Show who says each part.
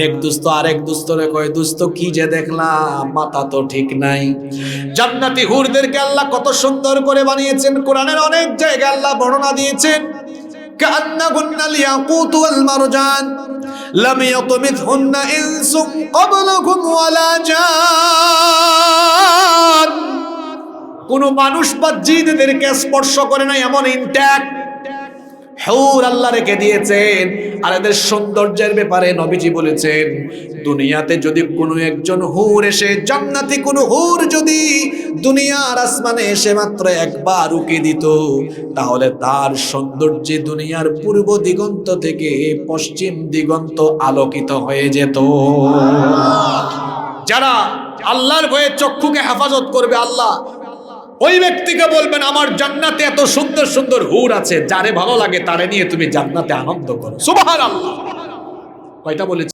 Speaker 1: এক দুস্ত আরেক দুস্তরে কয়, দুস্ত কি যে দেখলাম, মাথা তো ঠিক নাই। জান্নাতি হুরদেরকে আল্লাহ কত সুন্দর করে বানিয়েছেন, কোরআনের অনেক জায়গায় আল্লাহ বর্ণনা দিয়েছেন। কান্নাহুন্নাল ইয়াকুত ওয়াল মারজান লাম ইয়াতমিথহুন্না ইনসুম ক্বাবলাহুম ওয়ালা জান। কোন মানুষ বা জিন এদেরকে স্পর্শ করে না, এমন ইনট্যাক্ট হুর আল্লাহ রেখে দিয়েছেন। আর এদের সৌন্দর্যের ব্যাপারে নবীজি বলেছেন, দুনিয়াতে যদি কোনো একজন হুর এসে, জান্নাতি কোনো হুর যদি দুনিয়ার আসমানে এসে মাত্র একবার উকি দিত, তাহলে তার সৌন্দর্যে দুনিয়ার পূর্ব দিগন্ত থেকে পশ্চিম দিগন্ত আলোকিত হয়ে যেত। যারা আল্লাহর ভয়ে চক্ষুকে হেফাজত করবে, আল্লাহ ওই ব্যক্তিকে বলবেন, আমার জান্নাতে এত সুন্দর সুন্দর হুর আছে, যারে ভালো লাগে তারে নিয়ে তুমি জান্নাতে আনন্দ করো। সুবহানাল্লাহ। কয়টা বলেছি?